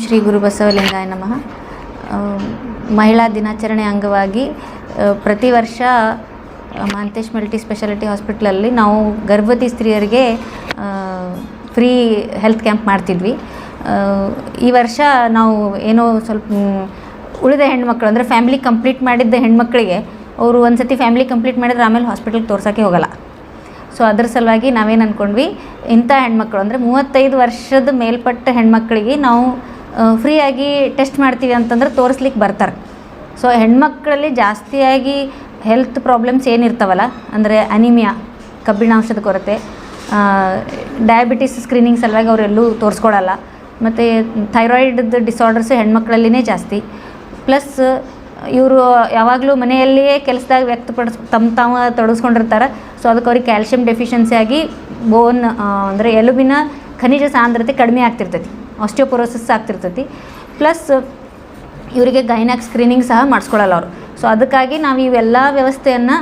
ಶ್ರೀ ಗುರು ಬಸವಲಿಂಗಾಯ ನಮಃ. ಮಹಿಳಾ ದಿನಾಚರಣೆ ಅಂಗವಾಗಿ ಪ್ರತಿ ವರ್ಷ ಮಹಾಂತೇಶ್ ಮಲ್ಟಿ ಸ್ಪೆಷಾಲಿಟಿ ಹಾಸ್ಪಿಟ್ಲಲ್ಲಿ ನಾವು ಗರ್ಭವತಿ ಸ್ತ್ರೀಯರಿಗೆ ಫ್ರೀ ಹೆಲ್ತ್ ಕ್ಯಾಂಪ್ ಮಾಡ್ತಿದ್ವಿ. ಈ ವರ್ಷ ನಾವು ಏನೋ ಸ್ವಲ್ಪ ಉಳಿದ ಹೆಣ್ಮಕ್ಳು ಅಂದರೆ ಫ್ಯಾಮಿಲಿ ಕಂಪ್ಲೀಟ್ ಮಾಡಿದ್ದ ಹೆಣ್ಮಕ್ಳಿಗೆ ಅವರು ಒಂದು ಸತಿ ಫ್ಯಾಮಿಲಿ ಕಂಪ್ಲೀಟ್ ಮಾಡಿದ್ರೆ ಆಮೇಲೆ ಹಾಸ್ಪಿಟಲ್ಗೆ ತೋರ್ಸೋಕ್ಕೆ ಹೋಗಲ್ಲ. ಸೊ ಅದ್ರ ಸಲುವಾಗಿ ನಾವೇನು ಅಂದ್ಕೊಂಡ್ವಿ, ಇಂಥ ಹೆಣ್ಮಕ್ಳು ಅಂದರೆ 35 ವರ್ಷದ ಮೇಲ್ಪಟ್ಟ ಹೆಣ್ಮಕ್ಳಿಗೆ ನಾವು ಫ್ರೀಯಾಗಿ ಟೆಸ್ಟ್ ಮಾಡ್ತೀವಿ ಅಂತಂದ್ರೆ ತೋರಿಸ್ಲಿಕ್ಕೆ ಬರ್ತಾರೆ. ಸೊ ಹೆಣ್ಮಕ್ಳಲ್ಲಿ ಜಾಸ್ತಿಯಾಗಿ ಹೆಲ್ತ್ ಪ್ರಾಬ್ಲಮ್ಸ್ ಏನಿರ್ತಾವಲ್ಲ, ಅಂದರೆ ಅನಿಮಿಯಾ, ಕಬ್ಬಿಣಾಂಶದ ಕೊರತೆ, ಡಯಾಬಿಟಿಸ್ ಸ್ಕ್ರೀನಿಂಗ್ ಸಲುವಾಗಿ ಅವರೆಲ್ಲೂ ತೋರಿಸ್ಕೊಳಲ್ಲ. ಮತ್ತು ಥೈರಾಯ್ಡ್ದು ಡಿಸಾರ್ಡರ್ಸ್ ಹೆಣ್ಮಕ್ಳಲ್ಲಿನೇ ಜಾಸ್ತಿ. ಪ್ಲಸ್ ಇವರು ಯಾವಾಗಲೂ ಮನೆಯಲ್ಲಿಯೇ ಕೆಲಸದಾಗ ತಾವು ತೊಡಗಿಸ್ಕೊಂಡಿರ್ತಾರೆ. ಸೊ ಅದಕ್ಕೆ ಅವ್ರಿಗೆ ಕ್ಯಾಲ್ಶಿಯಂ ಡೆಫಿಷಿಯನ್ಸಿ ಆಗಿ ಬೋನ್ ಅಂದರೆ ಎಲುಬಿನ ಖನಿಜ ಸಾಂದ್ರತೆ ಕಡಿಮೆ ಆಗ್ತಿರ್ತೈತಿ, ಆಸ್ಟಿಯೋಪೊರೋಸಿಸ್ ಆಗ್ತಿರ್ತೈತಿ. ಪ್ಲಸ್ ಇವರಿಗೆ ಗೈನಾಕ್ ಸ್ಕ್ರೀನಿಂಗ್ ಸಹ ಮಾಡಿಸ್ಕೊಳ್ಳಲ್ಲ ಅವರು. ಸೊ ಅದಕ್ಕಾಗಿ ನಾವು ಇವೆಲ್ಲ ವ್ಯವಸ್ಥೆಯನ್ನು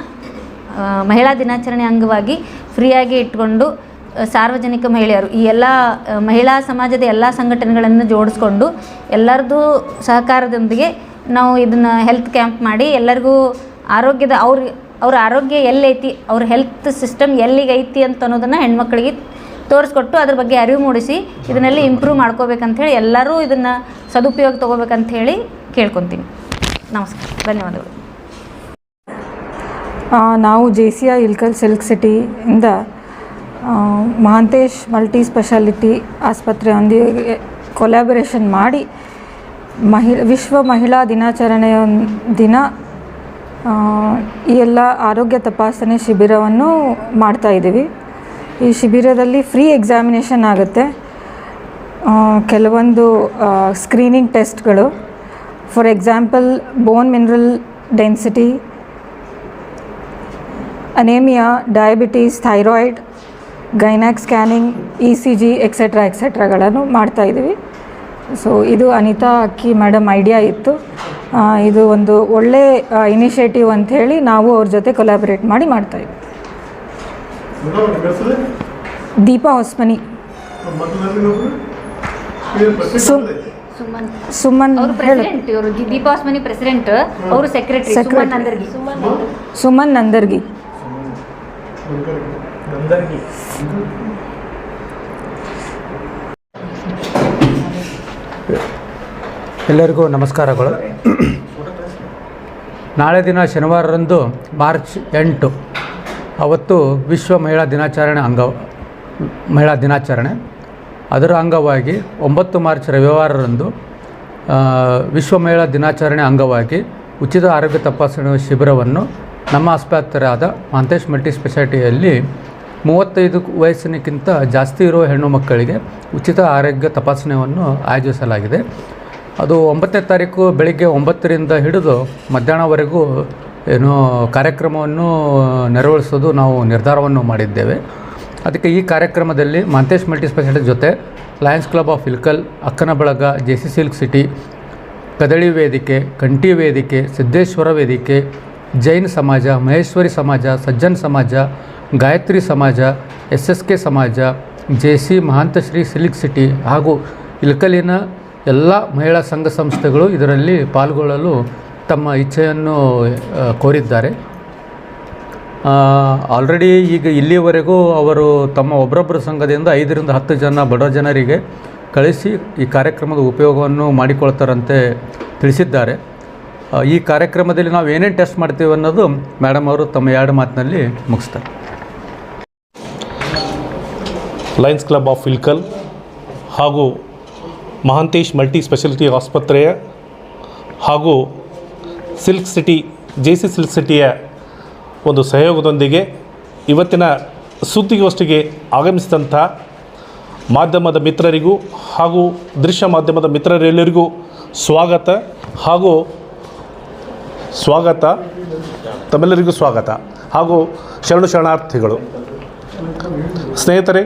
ಮಹಿಳಾ ದಿನಾಚರಣೆ ಅಂಗವಾಗಿ ಫ್ರೀಯಾಗಿ ಇಟ್ಕೊಂಡು ಸಾರ್ವಜನಿಕ ಮಹಿಳೆಯರು, ಈ ಎಲ್ಲ ಮಹಿಳಾ ಸಮಾಜದ ಎಲ್ಲ ಸಂಘಟನೆಗಳನ್ನು ಜೋಡಿಸ್ಕೊಂಡು ಎಲ್ಲರದ್ದು ಸಹಕಾರದೊಂದಿಗೆ ನಾವು ಇದನ್ನು ಹೆಲ್ತ್ ಕ್ಯಾಂಪ್ ಮಾಡಿ ಎಲ್ಲರಿಗೂ ಆರೋಗ್ಯದ ಅವ್ರ ಆರೋಗ್ಯ ಎಲ್ಲೈತಿ, ಅವ್ರ ಹೆಲ್ತ್ ಸಿಸ್ಟಮ್ ಎಲ್ಲಿಗೈತಿ ಅಂತ ಅನ್ನೋದನ್ನು ಹೆಣ್ಮಕ್ಳಿಗೆ ತೋರಿಸ್ಕೊಟ್ಟು ಅದ್ರ ಬಗ್ಗೆ ಅರಿವು ಮೂಡಿಸಿ ಇದನ್ನೆಲ್ಲ ಇಂಪ್ರೂವ್ ಮಾಡ್ಕೋಬೇಕಂಥೇಳಿ ಎಲ್ಲರೂ ಇದನ್ನು ಸದುಪಯೋಗ ತೊಗೋಬೇಕಂಥೇಳಿ ಕೇಳ್ಕೊತೀನಿ. ನಮಸ್ಕಾರ, ಧನ್ಯವಾದಗಳು. ನಾವು JCI ಇಲ್ಕಲ್ ಸಿಲ್ಕ್ ಸಿಟಿಯಿಂದ ಮಹಾಂತೇಶ್ ಮಲ್ಟಿ ಸ್ಪೆಷಾಲಿಟಿ ಆಸ್ಪತ್ರೆಯೊಂದಿಗೆ ಕೊಲ್ಯಾಬರೇಷನ್ ಮಾಡಿ ವಿಶ್ವ ಮಹಿಳಾ ದಿನಾಚರಣೆಯ ದಿನ ಈ ಎಲ್ಲ ಆರೋಗ್ಯ ತಪಾಸಣೆ ಶಿಬಿರವನ್ನು ಮಾಡ್ತಾಯಿದ್ದೀವಿ. ಈ ಶಿಬಿರದಲ್ಲಿ ಫ್ರೀ ಎಕ್ಸಾಮಿನೇಷನ್ ಆಗುತ್ತೆ. ಕೆಲವೊಂದು ಸ್ಕ್ರೀನಿಂಗ್ ಟೆಸ್ಟ್ಗಳು, for example bone mineral density, anaemia, diabetes, thyroid, gynaec scanning, ECG ಎಕ್ಸೆಟ್ರಾಗಳನ್ನು ಮಾಡ್ತಾಯಿದ್ದೀವಿ. ಸೊ ಇದು ಅನಿತಾ ಅಕ್ಕಿ ಮೇಡಮ್ ಐಡಿಯಾ ಇತ್ತು. ಇದು ಒಂದು ಒಳ್ಳೆ ಇನಿಷಿಯೇಟಿವ್ ಅಂಥೇಳಿ ನಾವು ಅವ್ರ ಜೊತೆ ಕೊಲಾಬ್ರೇಟ್ ಮಾಡಿ ಮಾಡ್ತಾಯಿದ್ವಿ. ದೀಪಾ ಹೊಸ್ಮನಿ, ಸುಮನ್ ದೀಪಾ ಹೊಸ್ಮನಿ ಪ್ರೆಸಿಡೆಂಟ್, ಅವರು ಸೆಕ್ರೆಟರಿ ಸುಮನ್ ನಂದರ್ಗಿ. ಎಲ್ಲರಿಗೂ ನಮಸ್ಕಾರಗಳು. ನಾಳೆ ದಿನ ಶನಿವಾರರಂದು ಮಾರ್ಚ್ 8 ಅವತ್ತು ವಿಶ್ವ ಮಹಿಳಾ ದಿನಾಚರಣೆ. ಅದರ ಅಂಗವಾಗಿ 9 ಮಾರ್ಚ್ ರವಿವಾರರಂದು ವಿಶ್ವ ಮಹಿಳಾ ದಿನಾಚರಣೆ ಅಂಗವಾಗಿ ಉಚಿತ ಆರೋಗ್ಯ ತಪಾಸಣೆ ಶಿಬಿರವನ್ನು ನಮ್ಮ ಆಸ್ಪತ್ರೆಯಾದ ಮಹಾಂತೇಶ್ ಮಲ್ಟಿ ಸ್ಪೆಷಾಲಿಟಿಯಲ್ಲಿ 35 ವಯಸ್ಸಿನಕ್ಕಿಂತ ಜಾಸ್ತಿ ಇರುವ ಹೆಣ್ಣು ಮಕ್ಕಳಿಗೆ ಉಚಿತ ಆರೋಗ್ಯ ತಪಾಸಣೆಯನ್ನು ಆಯೋಜಿಸಲಾಗಿದೆ. ಅದು 9ನೇ ತಾರೀಕು ಬೆಳಿಗ್ಗೆ 9ರಿಂದ ಹಿಡಿದು ಮಧ್ಯಾಹ್ನವರೆಗೂ ಕಾರ್ಯಕ್ರಮವನ್ನು ನೆರವೇರಿಸೋದು ನಾವು ನಿರ್ಧಾರವನ್ನು ಮಾಡಿದ್ದೇವೆ. ಅದಕ್ಕೆ ಈ ಕಾರ್ಯಕ್ರಮದಲ್ಲಿ ಮಹಾಂತೇಶ್ ಮಲ್ಟಿ ಸ್ಪೆಷಾಲಿಟಿ ಜೊತೆ ಲಯನ್ಸ್ ಕ್ಲಬ್ ಆಫ್ ಇಲ್ಕಲ್, ಅಕ್ಕನ ಬಳಗ, JC ಸಿಲ್ಕ್ ಸಿಟಿ, ಕದಳಿ ವೇದಿಕೆ, ಕಂಠಿ ವೇದಿಕೆ, ಸಿದ್ದೇಶ್ವರ ವೇದಿಕೆ, ಜೈನ್ ಸಮಾಜ, ಮಹೇಶ್ವರಿ ಸಮಾಜ, ಸಜ್ಜನ್ ಸಮಾಜ, ಗಾಯತ್ರಿ ಸಮಾಜ, SSK ಸಮಾಜ, JC ಮಹಾಂತಶ್ರೀ ಸಿಲ್ಕ್ ಸಿಟಿ ಹಾಗೂ ಇಲ್ಕಲಿನ ಎಲ್ಲ ಮಹಿಳಾ ಸಂಘ ಸಂಸ್ಥೆಗಳು ಇದರಲ್ಲಿ ಪಾಲ್ಗೊಳ್ಳಲು ತಮ್ಮ ಇಚ್ಛೆಯನ್ನು ಕೋರಿದ್ದಾರೆ. ಆಲ್ರೆಡಿ ಈಗ ಇಲ್ಲಿಯವರೆಗೂ ಅವರು ತಮ್ಮ ಒಬ್ಬರೊಬ್ಬರ ಸಂಘದಿಂದ 5ರಿಂದ 10 ಜನ ಬಡ ಜನರಿಗೆ ಕಳಿಸಿ ಈ ಕಾರ್ಯಕ್ರಮದ ಉಪಯೋಗವನ್ನು ಮಾಡಿಕೊಳ್ತಾರಂತೆ ತಿಳಿಸಿದ್ದಾರೆ. ಈ ಕಾರ್ಯಕ್ರಮದಲ್ಲಿ ನಾವು ಏನೇನು ಟೆಸ್ಟ್ ಮಾಡ್ತೀವಿ ಅನ್ನೋದು ಮೇಡಮ್ ಅವರು ತಮ್ಮ 2 ಮಾತಿನಲ್ಲಿ ಮುಗಿಸ್ತಾರೆ. ಲಯನ್ಸ್ ಕ್ಲಬ್ ಆಫ್ ಇಲ್ಕಲ್ ಹಾಗೂ ಮಹಾಂತೇಶ್ ಮಲ್ಟಿ ಸ್ಪೆಷಾಲಿಟಿ ಆಸ್ಪತ್ರೆಯ ಹಾಗೂ ಸಿಲ್ಕ್ ಸಿಟಿ JC ಸಿಲ್ಕ್ ಸಿಟಿಯ ಒಂದು ಸಹಯೋಗದೊಂದಿಗೆ ಇವತ್ತಿನ ಸುದ್ದಿಗೋಷ್ಠಿಗೆ ಆಗಮಿಸಿದಂಥ ಮಾಧ್ಯಮದ ಮಿತ್ರರಿಗೂ ಹಾಗೂ ದೃಶ್ಯ ಮಾಧ್ಯಮದ ಮಿತ್ರರೆಲ್ಲರಿಗೂ ಸ್ವಾಗತ ತಮ್ಮೆಲ್ಲರಿಗೂ ಸ್ವಾಗತ ಹಾಗೂ ಶರಣಾರ್ಥಿಗಳು. ಸ್ನೇಹಿತರೆ,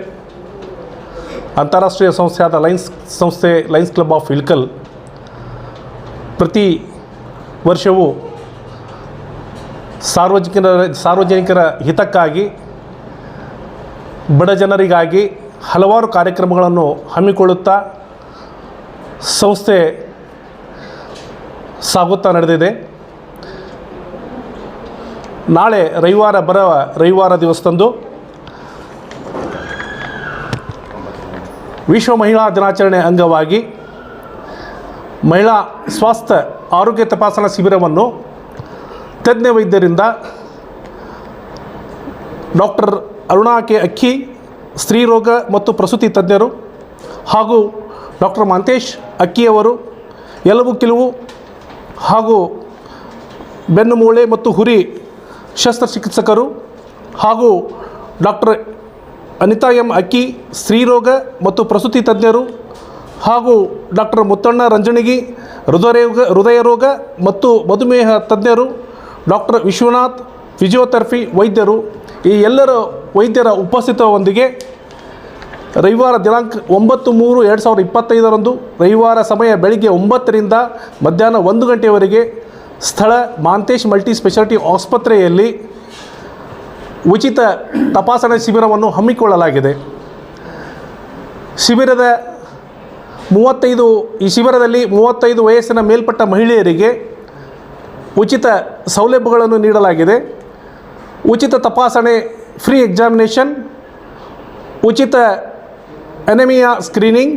ಅಂತಾರಾಷ್ಟ್ರೀಯ ಸಂಸ್ಥೆಯಾದ ಲಯನ್ಸ್ ಕ್ಲಬ್ ಆಫ್ ಇಲ್ಕಲ್ ಪ್ರತಿ ವರ್ಷವೂ ಸಾರ್ವಜನಿಕರ ಹಿತಕ್ಕಾಗಿ ಬಡ ಜನರಿಗಾಗಿ ಹಲವಾರು ಕಾರ್ಯಕ್ರಮಗಳನ್ನು ಹಮ್ಮಿಕೊಳ್ಳುತ್ತಾ ಸಂಸ್ಥೆ ಸಾಗುತ್ತಾ ನಡೆದಿದೆ. ನಾಳೆ ರವಿವಾರ ದಿವಸದಂದು ವಿಶ್ವ ಮಹಿಳಾ ದಿನಾಚರಣೆ ಅಂಗವಾಗಿ ಮಹಿಳಾ ಸ್ವಾಸ್ಥ್ಯ ಆರೋಗ್ಯ ತಪಾಸಣಾ ಶಿಬಿರವನ್ನು ತಜ್ಞ ವೈದ್ಯರಿಂದ ಡಾಕ್ಟರ್ ಅರುಣಾ ಕೆ ಅಕ್ಕಿ, ಸ್ತ್ರೀರೋಗ ಮತ್ತು ಪ್ರಸೂತಿ ತಜ್ಞರು, ಹಾಗೂ ಡಾಕ್ಟರ್ ಮಾಂತೇಶ್ ಅಕ್ಕಿಯವರು, ಎಲುಬು ಕಿಲುವು ಹಾಗೂ ಬೆನ್ನು ಮೂಳೆ ಮತ್ತು ಹುರಿ ಶಸ್ತ್ರಚಿಕಿತ್ಸಕರು, ಹಾಗೂ ಡಾಕ್ಟರ್ ಅನಿತಾ ಎಂ ಅಕ್ಕಿ, ಸ್ತ್ರೀರೋಗ ಮತ್ತು ಪ್ರಸೂತಿ ತಜ್ಞರು, ಹಾಗೂ ಡಾಕ್ಟರ್ ಮುತ್ತಣ್ಣ ರಂಜಣಿಗಿ, ಹೃದಯ ರೋಗ ಮತ್ತು ಮಧುಮೇಹ ತಜ್ಞರು, ಡಾಕ್ಟರ್ ವಿಶ್ವನಾಥ್ ಫಿಸಿಯೋಥೆರಪಿ ವೈದ್ಯರು, ಈ ಎಲ್ಲರ ವೈದ್ಯರ ಉಪಸ್ಥಿತಿಯೊಂದಿಗೆ ರವಿವಾರ ದಿನಾಂಕ 9/3/2025 ರವಿವಾರ ಸಮಯ ಬೆಳಿಗ್ಗೆ 9ರಿಂದ ಮಧ್ಯಾಹ್ನ 1 ಗಂಟೆಯವರೆಗೆ ಸ್ಥಳ ಮಾಂತೇಶ್ ಮಲ್ಟಿ ಸ್ಪೆಷಾಲಿಟಿ ಆಸ್ಪತ್ರೆಯಲ್ಲಿ ಉಚಿತ ತಪಾಸಣೆ ಶಿಬಿರವನ್ನು ಹಮ್ಮಿಕೊಳ್ಳಲಾಗಿದೆ. ಈ ಶಿಬಿರದಲ್ಲಿ 35 ವಯಸ್ಸಿನ ಮೇಲ್ಪಟ್ಟ ಮಹಿಳೆಯರಿಗೆ ಉಚಿತ ಸೌಲಭ್ಯಗಳನ್ನು ನೀಡಲಾಗಿದೆ. ಉಚಿತ ತಪಾಸಣೆ, ಫ್ರೀ ಎಕ್ಸಾಮಿನೇಷನ್, ಉಚಿತ ಅನೆಮಿಯಾ ಸ್ಕ್ರೀನಿಂಗ್,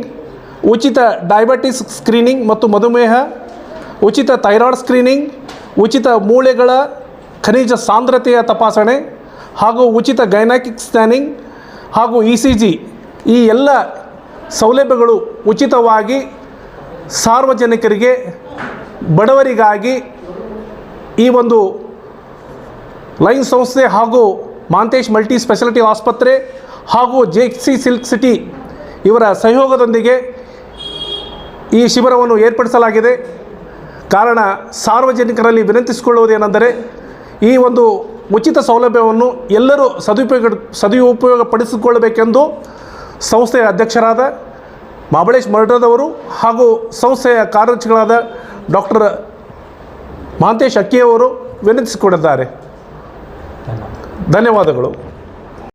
ಉಚಿತ ಡಯಾಬಿಟಿಸ್ ಸ್ಕ್ರೀನಿಂಗ್ ಮತ್ತು ಮಧುಮೇಹ, ಉಚಿತ ಥೈರಾಯ್ಡ್ ಸ್ಕ್ರೀನಿಂಗ್, ಉಚಿತ ಮೂಳೆಗಳ ಖನಿಜ ಸಾಂದ್ರತೆಯ ತಪಾಸಣೆ, ಹಾಗೂ ಉಚಿತ ಗೈನಾಕಿಕ್ ಸ್ಕ್ಯಾನಿಂಗ್ ಹಾಗೂ ECG, ಈ ಎಲ್ಲ ಸೌಲಭ್ಯಗಳು ಉಚಿತವಾಗಿ ಸಾರ್ವಜನಿಕರಿಗೆ, ಬಡವರಿಗಾಗಿ ಈ ಒಂದು ಲೈನ್ಸ್ ಸಂಸ್ಥೆ ಹಾಗೂ ಮಾಂತೇಶ್ ಮಲ್ಟಿ ಸ್ಪೆಷಾಲಿಟಿ ಆಸ್ಪತ್ರೆ ಹಾಗೂ JC ಸಿಲ್ಕ್ ಸಿಟಿ ಇವರ ಸಹಯೋಗದೊಂದಿಗೆ ಈ ಶಿಬಿರವನ್ನು ಏರ್ಪಡಿಸಲಾಗಿದೆ. ಕಾರಣ ಸಾರ್ವಜನಿಕರಲ್ಲಿ ವಿನಂತಿಸಿಕೊಳ್ಳುವುದೇನೆಂದರೆ, ಈ ಒಂದು ಉಚಿತ ಸೌಲಭ್ಯವನ್ನು ಎಲ್ಲರೂ ಸದುಪಯೋಗಪಡಿಸಿಕೊಳ್ಳಬೇಕೆಂದು ಸಂಸ್ಥೆಯ ಅಧ್ಯಕ್ಷರಾದ ಮಹಾಬಳೇಶ್ ಮರ್ಡದವರು ಹಾಗೂ ಸಂಸ್ಥೆಯ ಕಾರ್ಯದರ್ಶಿಗಳಾದ ಡಾಕ್ಟರ್ ಮಾಂತೇಶ್ ಅಕ್ಕಿಯವರು ವಿನಂತಿಸಿಕೊಂಡಿದ್ದಾರೆ. ಧನ್ಯವಾದಗಳು.